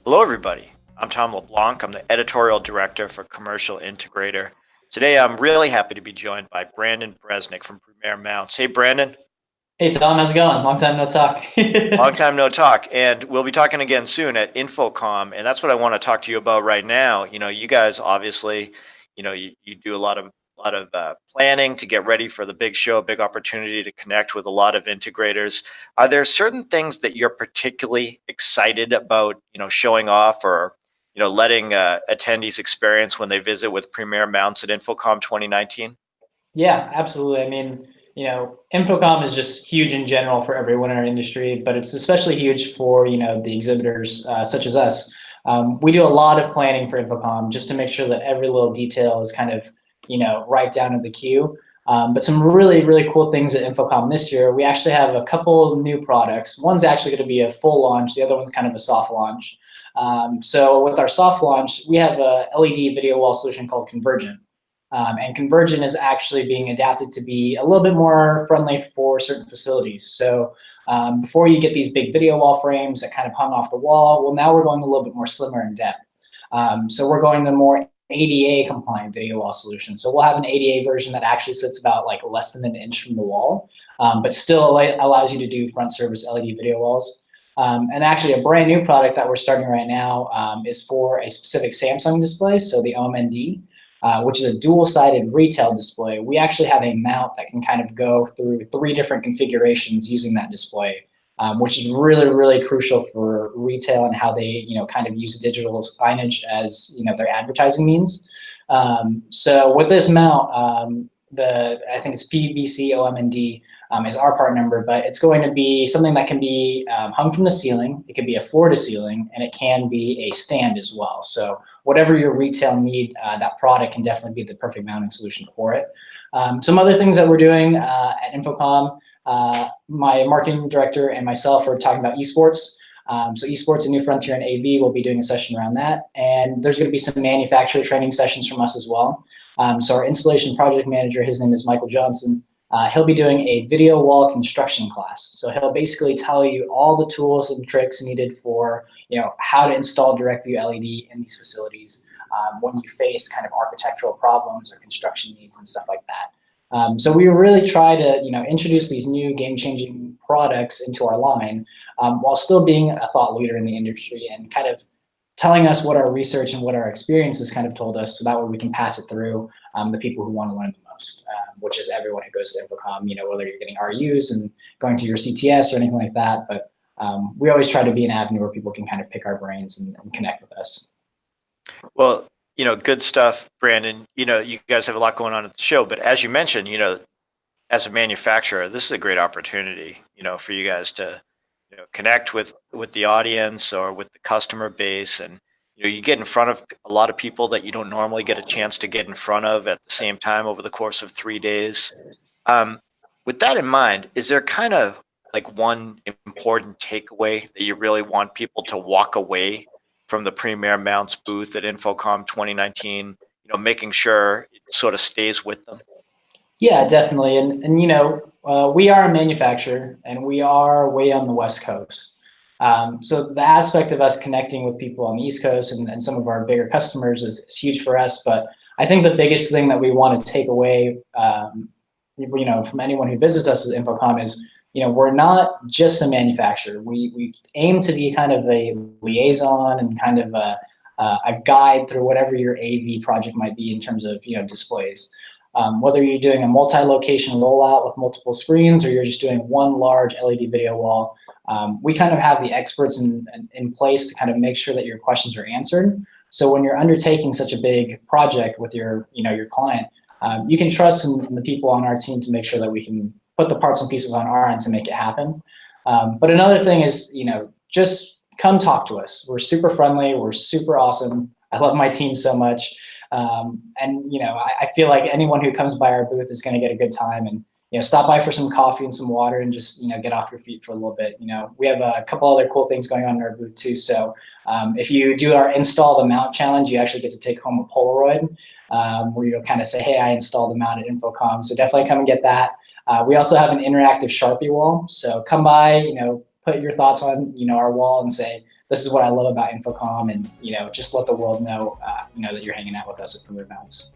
Hello, everybody. I'm Tom LeBlanc. I'm the editorial director for Commercial Integrator. Today, I'm really happy to be joined by Brandon Breznick from Premier Mounts. Hey, Brandon. Hey Tom, how's it going? Long time no talk. Long time no talk, and we'll be talking again soon at InfoComm, and that's what I want to talk to you about right now. You guys obviously, you do a lot of planning to get ready for the big show, big opportunity to connect with a lot of integrators. Are there certain things that you're particularly excited about, showing off or letting attendees experience when they visit with Premier Mounts at InfoComm 2019? Yeah, absolutely. I mean, InfoComm is just huge in general for everyone in our industry, but it's especially huge for, the exhibitors such as us. We do a lot of planning for InfoComm just to make sure that every little detail is kind of, right down to the queue. But some really, really cool things at InfoComm this year. We actually have a couple new products. One's actually going to be a full launch. The other one's kind of a soft launch. So with our soft launch, we have a LED video wall solution called Convergent. And Convergent is actually being adapted to be a little bit more friendly for certain facilities. So before you get these big video wall frames that kind of hung off the wall, well, now we're going a little bit more slimmer in depth. So we're going to more ADA compliant video wall solution. So we'll have an ADA version that actually sits about like less than an inch from the wall, but still allows you to do front service LED video walls. And actually a brand new product that we're starting right now is for a specific Samsung display, so the OMND. Which is a dual-sided retail display. We actually have a mount that can kind of go through 3 different configurations using that display, which is really, really crucial for retail and how they, kind of use digital signage as, their advertising means. So with this mount, I think it's PVC OMND is our part number, but it's going to be something that can be hung from the ceiling. It can be a floor to ceiling, and it can be a stand as well. So whatever your retail need, that product can definitely be the perfect mounting solution for it. Some other things that we're doing at InfoComm, my marketing director and myself are talking about esports. So esports, a new frontier in AV, we'll be doing a session around that. And there's going to be some manufacturer training sessions from us as well. So our installation project manager, his name is Michael Johnson. He'll be doing a video wall construction class. So he'll basically tell you all the tools and tricks needed for, how to install direct view LED in these facilities when you face kind of architectural problems or construction needs and stuff like that. So we really try to, introduce these new game-changing products into our line while still being a thought leader in the industry and kind of telling us what our research and what our experience has kind of told us, so that way we can pass it through the people who want to learn the most, which is everyone who goes to InfoComm, whether you're getting RUs and going to your CTS or anything like that. But we always try to be an avenue where people can kind of pick our brains and connect with us. Well, good stuff, Brandon. You guys have a lot going on at the show, but as you mentioned, as a manufacturer, this is a great opportunity, for you guys to, connect with the audience or with the customer base, and you get in front of a lot of people that you don't normally get a chance to get in front of at the same time over the course of 3 days. With that in mind, is there kind of like one important takeaway that you really want people to walk away from the Premier Mounts booth at InfoComm 2019, making sure it sort of stays with them? Yeah, definitely. And we are a manufacturer and we are way on the West Coast. So the aspect of us connecting with people on the East Coast and some of our bigger customers is huge for us. But I think the biggest thing that we want to take away, from anyone who visits us at InfoComm is, we're not just a manufacturer. We aim to be kind of a liaison and kind of a guide through whatever your AV project might be in terms of, displays. Whether you're doing a multi-location rollout with multiple screens or you're just doing one large LED video wall, we kind of have the experts in place to kind of make sure that your questions are answered. So when you're undertaking such a big project with your client, you can trust in the people on our team to make sure that we can put the parts and pieces on our end to make it happen. But another thing is, just come talk to us. We're super friendly. We're super awesome. I love my team so much. I feel like anyone who comes by our booth is going to get a good time, and stop by for some coffee and some water and just get off your feet for a little bit. We have a couple other cool things going on in our booth too. So if you do our install the mount challenge, you actually get to take home a Polaroid where you'll kind of say, hey, I installed the mount at InfoComm. So definitely come and get that. We also have an interactive Sharpie wall. So come by, put your thoughts on our wall and say, this is what I love about InfoComm, and, just let the world know, that you're hanging out with us at Premier Mounts.